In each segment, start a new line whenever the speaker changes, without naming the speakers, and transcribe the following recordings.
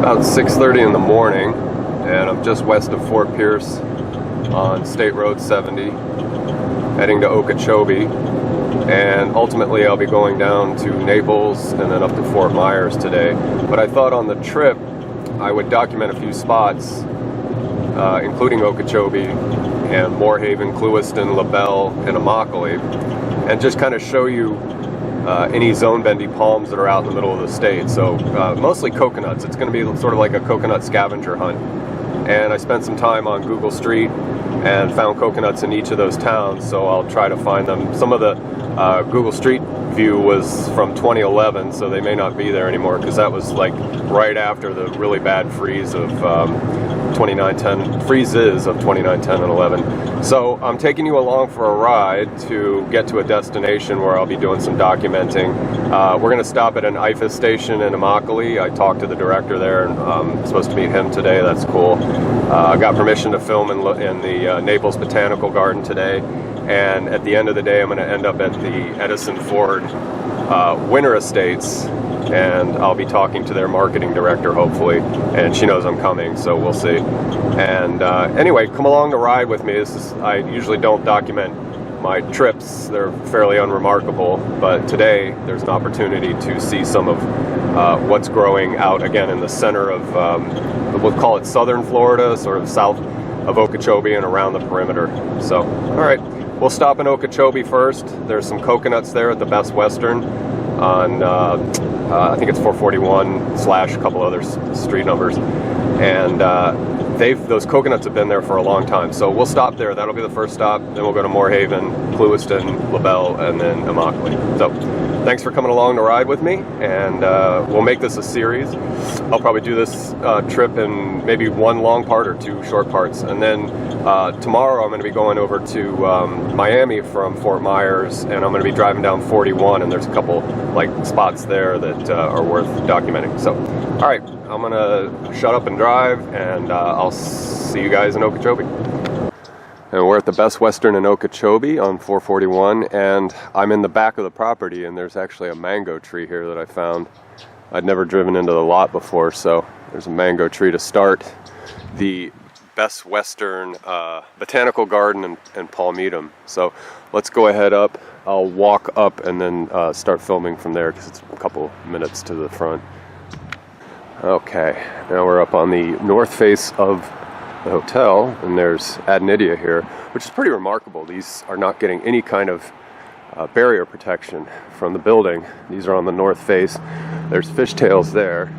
About 6:30 in the morning, and I'm just west of Fort Pierce on State Road 70, heading to Okeechobee, and ultimately I'll be going down to Naples and then up to Fort Myers today. But I thought on the trip I would document a few spots, including Okeechobee and Moorhaven, Clewiston, LaBelle, and Immokalee, and just kind of show you any zone-bendy palms that are out in the middle of the state. So mostly coconuts. It's going to be sort of like a coconut scavenger hunt. And I spent some time on Google Street and found coconuts in each of those towns, so I'll try to find them. Some of the Google Street view was from 2011, so they may not be there anymore, because that was like right after the really bad freeze of 29-10, freezes of 29-10 and 11. So I'm taking you along for a ride to get to a destination where I'll be doing some documenting. We're going to stop at an IFAS station in Immokalee. I talked to the director there, and I'm supposed to meet him today. That's cool. I got permission to film in the Naples Botanical Garden today, and at the end of the day I'm going to end up at the Edison Ford Winter Estates, and I'll be talking to their marketing director, hopefully, and she knows I'm coming, so we'll see. And anyway, come along to ride with me. I usually don't document my trips. They're fairly unremarkable, but today there's an opportunity to see some of what's growing out again in the center of, we'll call it southern Florida, sort of south of Okeechobee and around the perimeter. So, all right, we'll stop in Okeechobee first. There's some coconuts there at the Best Western on, I think it's 441 / a couple other street numbers, and those coconuts have been there for a long time. So we'll stop there. That'll be the first stop. Then we'll go to Moorhaven, Clewiston, LaBelle, and then Immokalee. So thanks for coming along to ride with me, and we'll make this a series. I'll probably do this trip in maybe one long part or two short parts, and then tomorrow I'm going to be going over to Miami from Fort Myers, and I'm going to be driving down 41, and there's a couple like spots there that are worth documenting. So all right, I'm going to shut up and drive, and I'll see you guys in Okeechobee. And we're at the Best Western in Okeechobee on 441, and I'm in the back of the property, and there's actually a mango tree here that I found. I'd never driven into the lot before, so there's a mango tree to start the Best Western Botanical Garden and Palmetto. So let's go ahead up. I'll walk up and then start filming from there, because it's a couple minutes to the front. Okay, now we're up on the north face of the hotel, and there's Adenidia here, which is pretty remarkable. These are not getting any kind of barrier protection from the building. These are on the north face. There's fishtails there,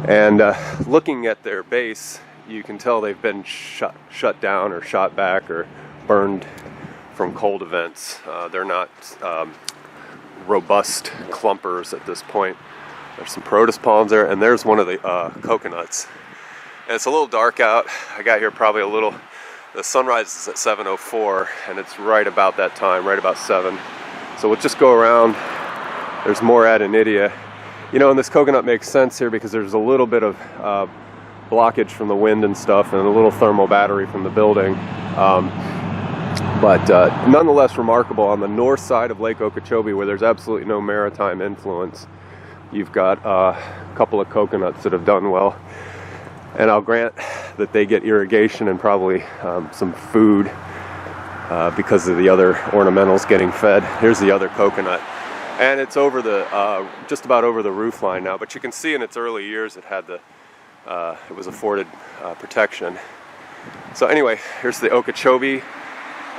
and looking at their base, you can tell they've been shut down or shot back or burned from cold events. They're not robust clumpers at this point. There's some Protus palms there, and there's one of the coconuts. And it's a little dark out. I got here probably the sunrise is at 7:04, and it's right about that time, right about 7. So we'll just go around. There's more Adenidia. You know, and this coconut makes sense here because there's a little bit of blockage from the wind and stuff, and a little thermal battery from the building. But nonetheless remarkable. On the north side of Lake Okeechobee, where there's absolutely no maritime influence, you've got a couple of coconuts that have done well. And I'll grant that they get irrigation and probably some food because of the other ornamentals getting fed. Here's the other coconut. And it's over the, just about over the roof line now. But you can see in its early years it had the, it was afforded protection. So anyway, here's the Okeechobee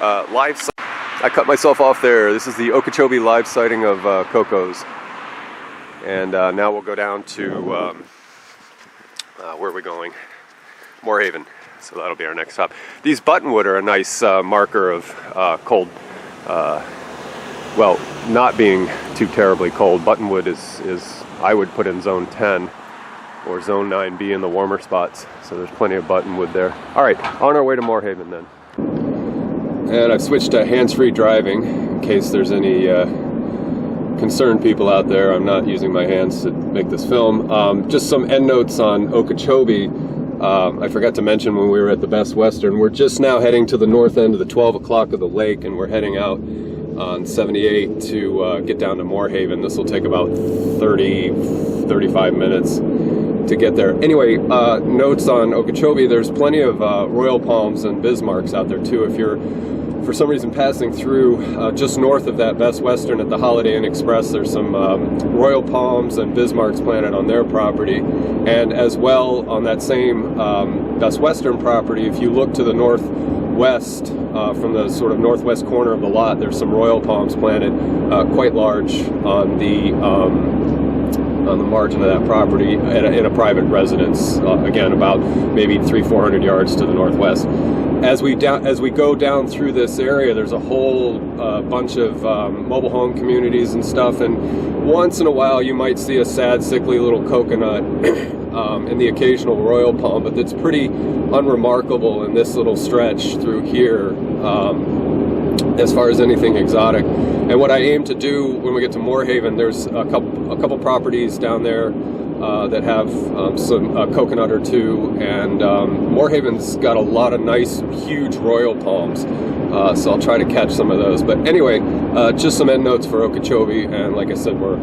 live sighting. I cut myself off there. This is the Okeechobee live sighting of cocos. And now we'll go down to, where are we going? Moorhaven. So that'll be our next stop. These buttonwood are a nice marker of cold, well, not being too terribly cold. Buttonwood is I would put in zone 10 or zone 9B in the warmer spots. So there's plenty of buttonwood there. All right, on our way to Moorhaven then. And I've switched to hands-free driving in case there's any concerned people out there. I'm not using my hands to make this film. Just some end notes on Okeechobee. I forgot to mention when we were at the Best Western, we're just now heading to the north end of the 12 o'clock of the lake, and we're heading out on 78 to get down to Moorhaven. This will take about 35 minutes. to get there. Anyway, notes on Okeechobee, there's plenty of royal palms and Bismarcks out there too. If you're for some reason passing through just north of that Best Western at the Holiday Inn Express, there's some royal palms and Bismarcks planted on their property. And as well on that same Best Western property, if you look to the northwest, from the sort of northwest corner of the lot, there's some royal palms planted quite large on the margin of that property in a private residence, again about maybe 300-400 yards to the northwest. As we go down through this area, there's a whole bunch of mobile home communities and stuff, and once in a while you might see a sad, sickly little coconut and the occasional royal palm, but it's pretty unremarkable in this little stretch through here as far as anything exotic. And what I aim to do when we get to Moorhaven, there's a couple properties down there that have some coconut or two, and Moorhaven's got a lot of nice, huge royal palms, so I'll try to catch some of those. But anyway, just some end notes for Okeechobee, and like I said, we're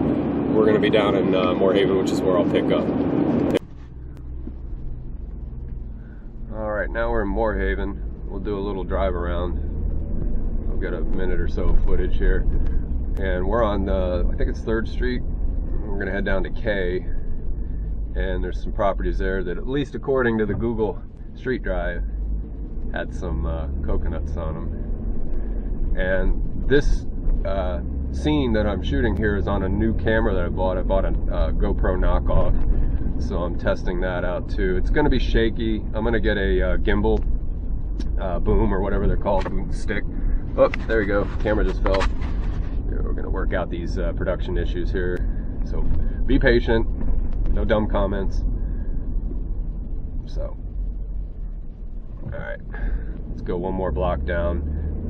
going to be down in Moorhaven, which is where I'll pick up. All right, now we're in Moorhaven. We'll do a little drive around. I've got a minute or so of footage here, and we're on I think it's 3rd Street. We're going to head down to K. And there's some properties there that, at least according to the Google Street Drive, had some coconuts on them. And this scene that I'm shooting here is on a new camera that I bought. I bought a GoPro knockoff, so I'm testing that out too. It's going to be shaky. I'm going to get a gimbal boom or whatever they're called, boom stick. Oh, there you go. Camera just fell. We're going to work out these production issues here, so be patient. No dumb comments. So, alright, let's go one more block down.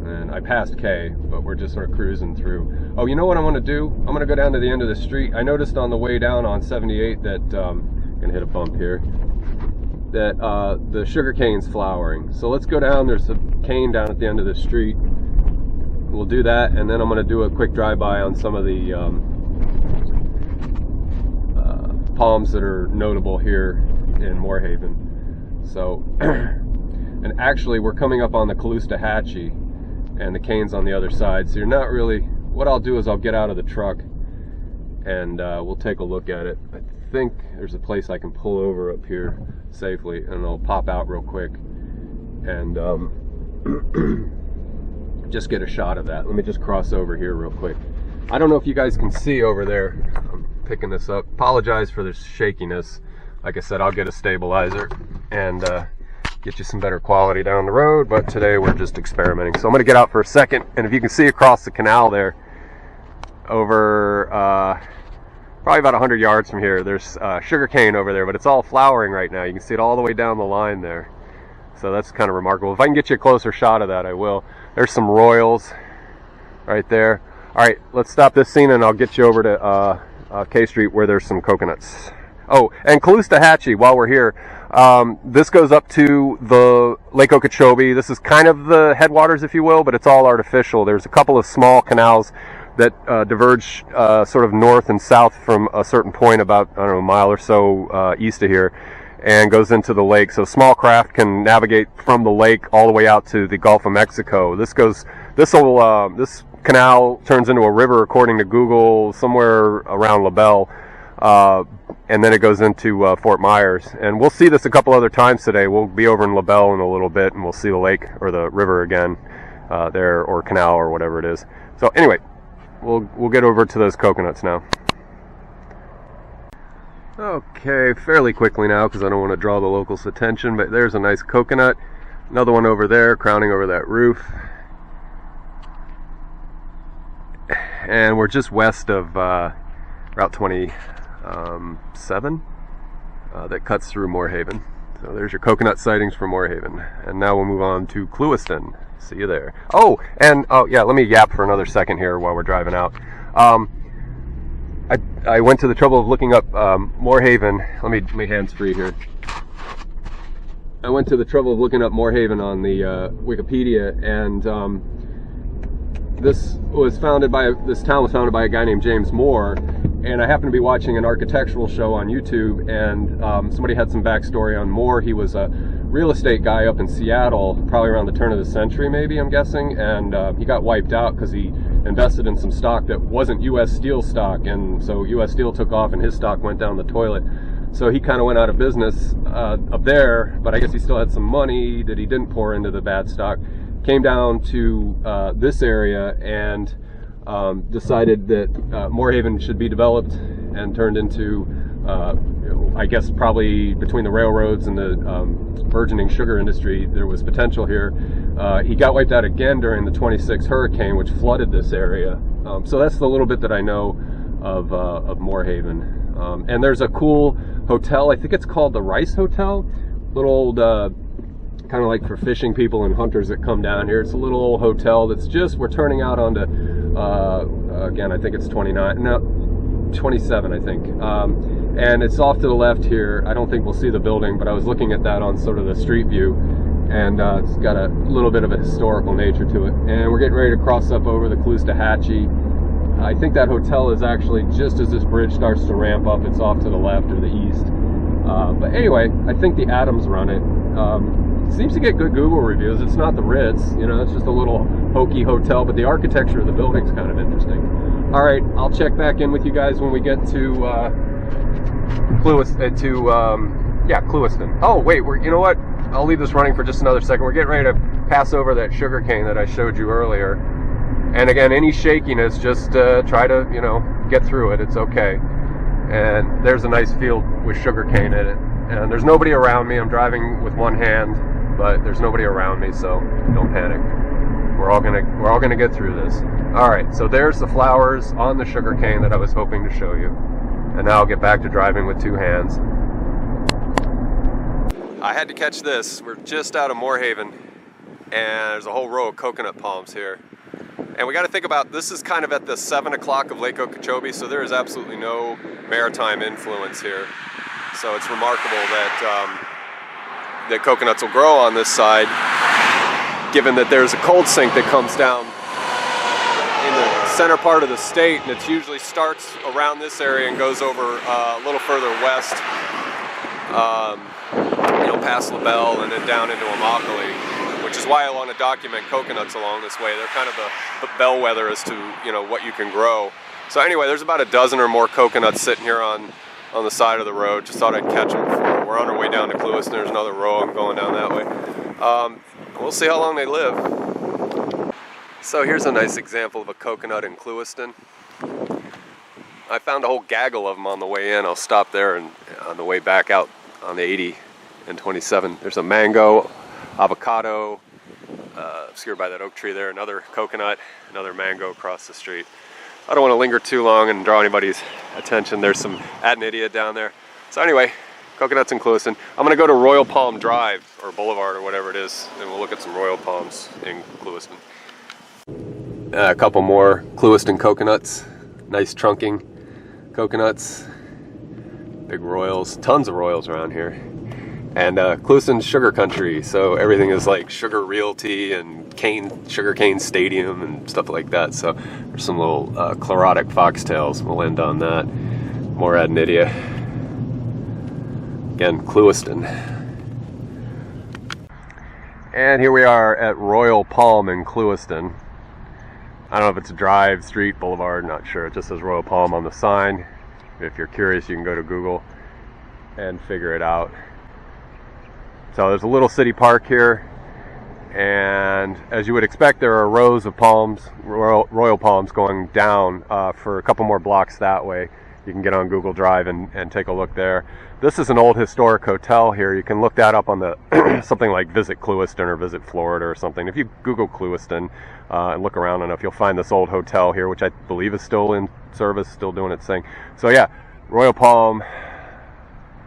And I passed K, but we're just sort of cruising through. Oh, you know what I want to do? I'm going to go down to the end of the street. I noticed on the way down on 78 that, I'm going to hit a bump here, that the sugar cane's flowering. So let's go down. There's a cane down at the end of the street. We'll do that, and then I'm going to do a quick drive-by on some of the palms that are notable here in Moorhaven. So, and actually we're coming up on the Caloosahatchee, and the cane's on the other side, so you're not really, what I'll do is I'll get out of the truck and we'll take a look at it. I think there's a place I can pull over up here safely, and I'll pop out real quick and just get a shot of that. Let me just cross over here real quick. I don't know if you guys can see over there. I'm picking this up. Apologize for this shakiness. Like I said, I'll get a stabilizer and get you some better quality down the road, but today we're just experimenting. So I'm going to get out for a second, and if you can see across the canal there, over probably about 100 yards from here, there's sugar cane over there, but it's all flowering right now. You can see it all the way down the line there. So that's kind of remarkable. If I can get you a closer shot of that, I will. There's some royals right there. All right, let's stop this scene and I'll get you over to K Street where there's some coconuts. Oh, and Caloosahatchee, while we're here, this goes up to the Lake Okeechobee. This is kind of the headwaters, if you will, but it's all artificial. There's a couple of small canals that diverge sort of north and south from a certain point about, I don't know, a mile or so east of here, and goes into the lake. So small craft can navigate from the lake all the way out to the Gulf of Mexico. This canal turns into a river, according to Google, somewhere around LaBelle, and then it goes into Fort Myers. And we'll see this a couple other times today. We'll be over in LaBelle in a little bit, and we'll see the lake or the river again there, or canal or whatever it is. So anyway, we'll get over to those coconuts now. Okay, fairly quickly now because I don't want to draw the locals' attention, but there's a nice coconut. Another one over there, crowning over that roof. And we're just west of Route 27 that cuts through Moorhaven. So there's your coconut sightings for Moorhaven. And now we'll move on to Clewiston. See you there. Oh, and yeah, let me yap for another second here while we're driving out. I went to the trouble of looking up Moorhaven. Let me hands free here. I went to the trouble of looking up Moorhaven on the Wikipedia, and this town was founded by a guy named James Moore, and I happened to be watching an architectural show on YouTube, and somebody had some backstory on Moore. He was a real estate guy up in Seattle, probably around the turn of the century, maybe, I'm guessing, and he got wiped out because he invested in some stock that wasn't U.S. Steel stock, and so U.S. Steel took off and his stock went down the toilet. So he kind of went out of business up there, but I guess he still had some money that he didn't pour into the bad stock. Came down to this area and decided that Moorhaven should be developed and turned into, I guess probably between the railroads and the burgeoning sugar industry, there was potential here. He got wiped out again during the 26 hurricane, which flooded this area. So that's the little bit that I know of Moorhaven. And there's a cool hotel, I think it's called the Rice Hotel, little old, kind of like for fishing people and hunters that come down here. It's a little old hotel that's just, we're turning out onto, again, I think it's 27, I think. And it's off to the left here. I don't think we'll see the building, but I was looking at that on sort of the street view, and it's got a little bit of a historical nature to it. And we're getting ready to cross up over the Caloosahatchee. I think that hotel is actually just as this bridge starts to ramp up. It's off to the left or the east. But anyway, I think the Adams run it. Seems to get good Google reviews. It's not the Ritz, you know, it's just a little hokey hotel, but the architecture of the building's kind of interesting. All right, I'll check back in with you guys when we get to Clewiston. Oh wait, you know what? I'll leave this running for just another second. We're getting ready to pass over that sugar cane that I showed you earlier. And again, any shakiness, just try to, you know, get through it. It's okay. And there's a nice field with sugar cane in it. And there's nobody around me. I'm driving with one hand, but there's nobody around me, so don't panic. We're all gonna get through this. All right, so there's the flowers on the sugar cane that I was hoping to show you. And now I'll get back to driving with two hands. I had to catch this. We're just out of Moorhaven, and there's a whole row of coconut palms here. And we got to think about, this is kind of at the 7 o'clock of Lake Okeechobee, so there is absolutely no maritime influence here. So it's remarkable that that coconuts will grow on this side, given that there's a cold sink that comes down in the center part of the state, and it usually starts around this area and goes over a little further west, you know, past LaBelle and then down into Immokalee. Which is why I want to document coconuts along this way. They're kind of the bellwether as to, you know, what you can grow. So anyway, there's about a dozen or more coconuts sitting here on the side of the road. Just thought I'd catch them before we're on our way down to Clewiston. There's another row. I'm going down that way. We'll see how long they live. So here's a nice example of a coconut in Clewiston. I found a whole gaggle of them on the way in. I'll stop there, and on the way back out on the 80 and 27. There's a mango, avocado, obscured by that oak tree there, another coconut, another mango across the street. I don't want to linger too long and draw anybody's attention. There's some adenidia down there. So anyway, coconuts in Clewiston. I'm going to go to Royal Palm Drive, or Boulevard, or whatever it is, and we'll look at some Royal Palms in Clewiston. A couple more Clewiston coconuts. Nice trunking coconuts. Big Royals. Tons of Royals around here. And Clewiston's sugar country, so everything is like sugar realty and sugarcane stadium and stuff like that. So there's some little chlorotic foxtails. We'll end on that. More adenidia. Again, Clewiston. And here we are at Royal Palm in Clewiston. I don't know if it's a drive, street, boulevard, not sure. It just says Royal Palm on the sign. If you're curious, you can go to Google and figure it out. So there's a little city park here, and as you would expect, there are rows of palms, royal palms going down for a couple more blocks that way. You can get on Google Drive and take a look there. This is an old historic hotel here. You can look that up on the something like Visit Clewiston or Visit Florida or something. If you Google Clewiston and look around enough, you'll find this old hotel here, which I believe is still in service, still doing its thing. So yeah, Royal Palm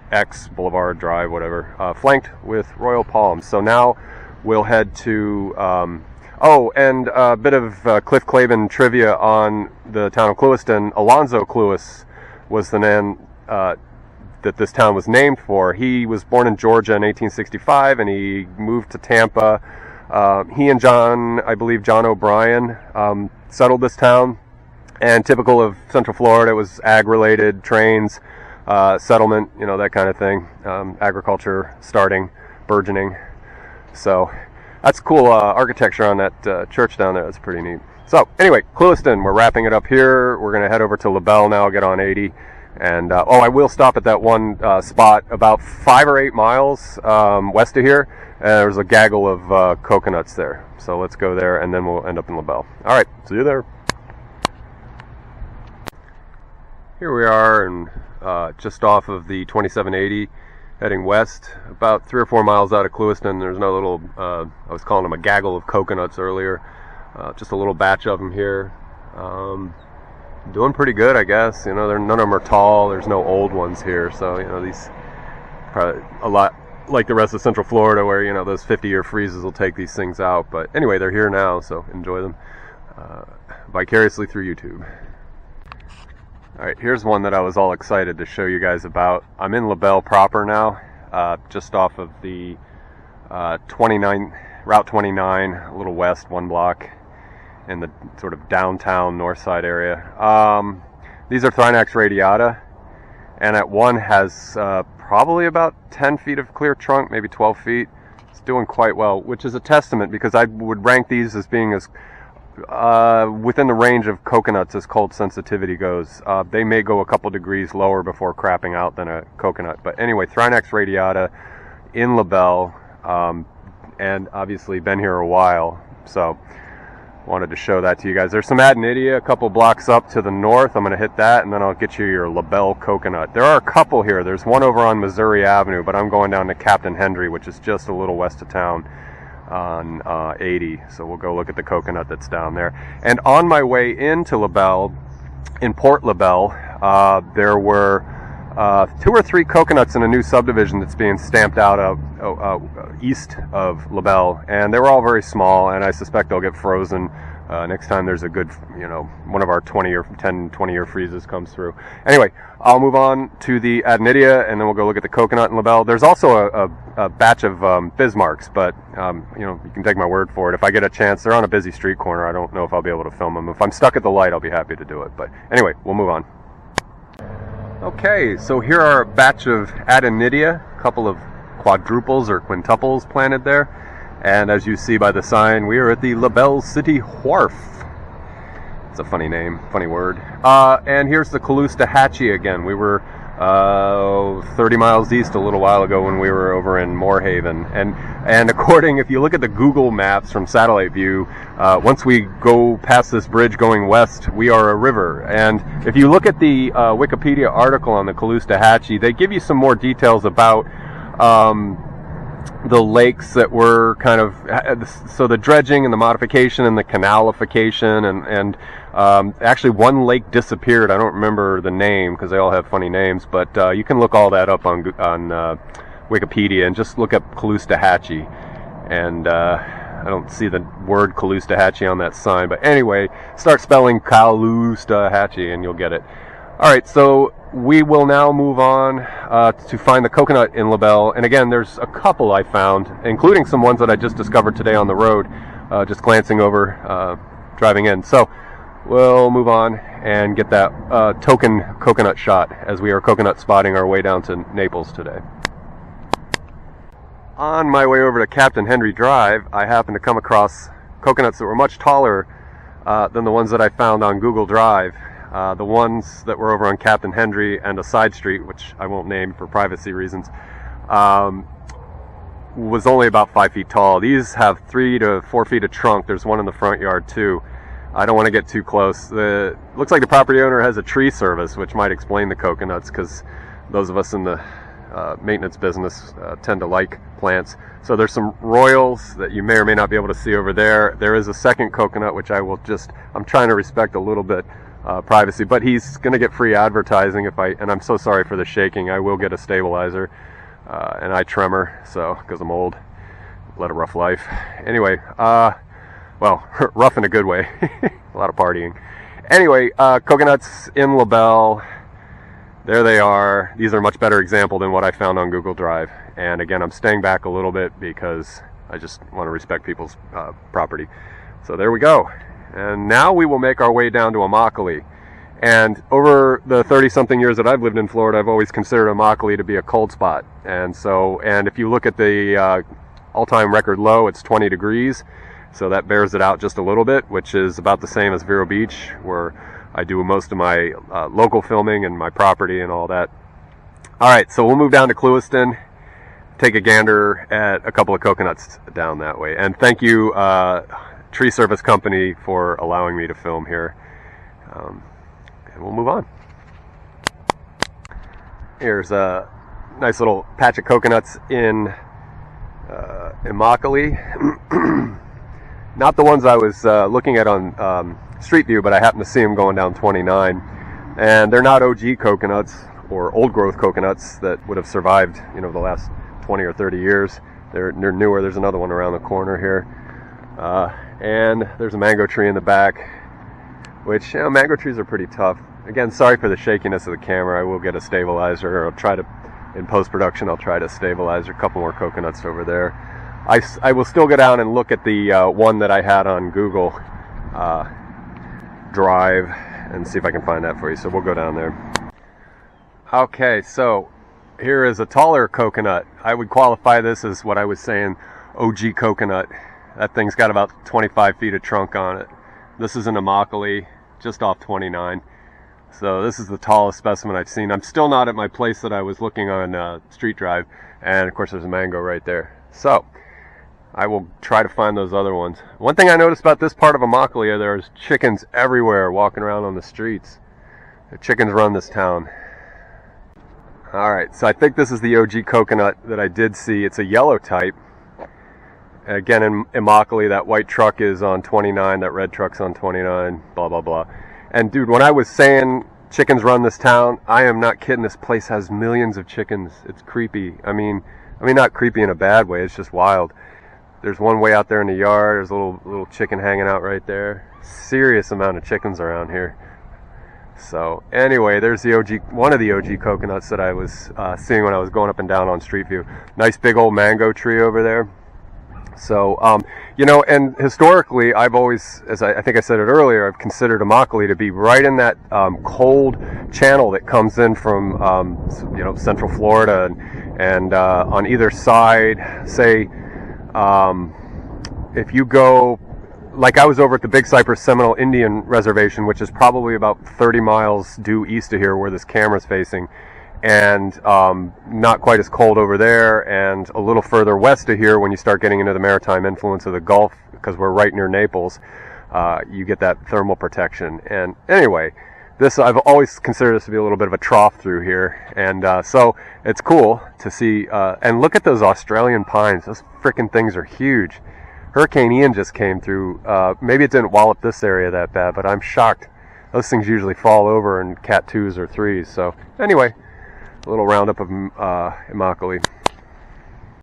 X Boulevard Drive, whatever, flanked with Royal Palms. So now we'll head to, and a bit of Cliff Clavin trivia on the town of Clewiston. Alonzo Clewis was the man that this town was named for. He was born in Georgia in 1865, and he moved to Tampa. He and John O'Brien, settled this town. And typical of Central Florida, it was ag-related, trains, settlement, you know, that kind of thing. Agriculture starting, burgeoning. So that's cool architecture on that church down there. That's pretty neat. So anyway, Clewiston, we're wrapping it up here. We're going to head over to LaBelle now, get on 80. And, I will stop at that one spot about 5 or 8 miles west of here. And there's a gaggle of coconuts there. So let's go there, and then we'll end up in LaBelle. All right, see you there. Here we are, and just off of the 2780, heading west, about 3 or 4 miles out of Clewiston. There's no little, I was calling them a gaggle of coconuts earlier. Just a little batch of them here. Doing pretty good, I guess. You know, none of them are tall. There's no old ones here, so, you know, these probably a lot like the rest of Central Florida, where, you know, those 50-year freezes will take these things out. But anyway, they're here now, so enjoy them vicariously through YouTube. All right, here's one that I was all excited to show you guys about. I'm in LaBelle proper now, just off of the Route 29, a little west, 1 block, in the sort of downtown north side area. These are Thrinax radiata, and at one has probably about 10 feet of clear trunk, maybe 12 feet. It's doing quite well, which is a testament, because I would rank these as being as within the range of coconuts as cold sensitivity goes. They may go a couple degrees lower before crapping out than a coconut. But anyway, Thrinax radiata in LaBelle, and obviously been here a while, so wanted to show that to you guys. There's some Adenidia a couple blocks up to the north. I'm going to hit that, and then I'll get you your LaBelle coconut. There are a couple here. There's one over on Missouri Avenue, but I'm going down to Captain Hendry, which is just a little west of town on 80. So we'll go look at the coconut that's down there. And on my way into LaBelle, in Port LaBelle, there were 2 or 3 coconuts in a new subdivision that's being stamped out of east of LaBelle, and they were all very small, and I suspect they'll get frozen next time there's a good, you know, one of our 20-year freezes comes through. Anyway, I'll move on to the Adenidia, and then we'll go look at the coconut in LaBelle. There's also a batch of Bismarcks, but you know, you can take my word for it. If I get a chance, they're on a busy street corner. I don't know if I'll be able to film them. If I'm stuck at the light, I'll be happy to do it. But anyway, we'll move on. Okay, so here are a batch of Adenidia, a couple of quadruples or quintuples planted there. And as you see by the sign, we are at the LaBelle City Wharf. It's a funny name, funny word. And here's the Caloosahatchee again. We were 30 miles east a little while ago when we were over in Moorhaven. And according, if you look at the Google Maps from satellite view, once we go past this bridge going west, we are a river. And if you look at the Wikipedia article on the Caloosahatchee, they give you some more details about the lakes that were kind of, so the dredging and the modification and the canalification, and actually one lake disappeared. I don't remember the name because they all have funny names, but you can look all that up on Wikipedia and just look up Caloosahatchee. And I don't see the word Caloosahatchee on that sign, but anyway, start spelling Caloosahatchee and you'll get it. All right, so we will now move on to find the coconut in LaBelle. And again, there's a couple I found, including some ones that I just discovered today on the road, just glancing over, driving in. So we'll move on and get that token coconut shot as we are coconut spotting our way down to Naples today. On my way over to Captain Hendry Drive, I happened to come across coconuts that were much taller than the ones that I found on Google Drive. The ones that were over on Captain Hendry and a side street, which I won't name for privacy reasons, was only about 5 feet tall. These have 3 to 4 feet of trunk. There's one in the front yard too. I don't want to get too close. Looks like the property owner has a tree service, which might explain the coconuts, because those of us in the maintenance business tend to like plants. So there's some royals that you may or may not be able to see over there. There is a second coconut, which I'm trying to respect a little bit privacy, but he's going to get free advertising and I'm so sorry for the shaking. I will get a stabilizer, and I tremor, so, because I'm old, led a rough life. Anyway, well, rough in a good way, a lot of partying. Anyway, coconuts in LaBelle, there they are. These are a much better example than what I found on Google Drive. And again, I'm staying back a little bit because I just want to respect people's property. So there we go. And now we will make our way down to Immokalee. And over the 30-something years that I've lived in Florida, I've always considered Immokalee to be a cold spot. And if you look at the all-time record low, it's 20 degrees. So that bears it out just a little bit, which is about the same as Vero Beach, where I do most of my local filming and my property and all that. All right, so we'll move down to Clewiston, take a gander at a couple of coconuts down that way. And thank you, Tree Service Company, for allowing me to film here. And we'll move on. Here's a nice little patch of coconuts in Immokalee. Not the ones I was looking at on Street View, but I happened to see them going down 29. And they're not OG coconuts or old growth coconuts that would have survived, you know, the last 20 or 30 years. They're newer. There's another one around the corner here. And there's a mango tree in the back, which, you know, mango trees are pretty tough. Again, sorry for the shakiness of the camera. I will get a stabilizer, or I'll try to, in post-production, I'll try to stabilize a couple more coconuts over there. I will still go down and look at the one that I had on Google Drive and see if I can find that for you. So we'll go down there. Okay, so here is a taller coconut. I would qualify this as what I was saying, OG coconut. That thing's got about 25 feet of trunk on it. This is an Immokalee, just off 29. So this is the tallest specimen I've seen. I'm still not at my place that I was looking on Street Drive. And of course there's a mango right there. So I will try to find those other ones. One thing I noticed about this part of Immokalee, there's chickens everywhere walking around on the streets. The chickens run this town. Alright, so I think this is the OG coconut that I did see. It's a yellow type. Again, in Immokalee, that white truck is on 29, that red truck's on 29, blah, blah, blah. And dude, when I was saying chickens run this town, I am not kidding. This place has millions of chickens. It's creepy. I mean not creepy in a bad way. It's just wild. There's one way out there in the yard. There's a little chicken hanging out right there. Serious amount of chickens around here. So anyway, there's the one of the OG coconuts that I was seeing when I was going up and down on Street View. Nice big old mango tree over there. So, you know, and historically, I've always, as I think I said it earlier, I've considered Immokalee to be right in that cold channel that comes in from, you know, Central Florida, and on either side, say, if you go, like I was over at the Big Cypress Seminole Indian Reservation, which is probably about 30 miles due east of here where this camera's facing, and not quite as cold over there, and a little further west of here when you start getting into the maritime influence of the Gulf, because we're right near Naples, you get that thermal protection. And anyway, this, I've always considered this to be a little bit of a trough through here, and so it's cool to see. And look at those Australian pines. Those frickin' things are huge. Hurricane Ian just came through. Maybe it didn't wallop this area that bad, but I'm shocked. Those things usually fall over in Cat 2s or 3s. So anyway, a little roundup of Immokalee.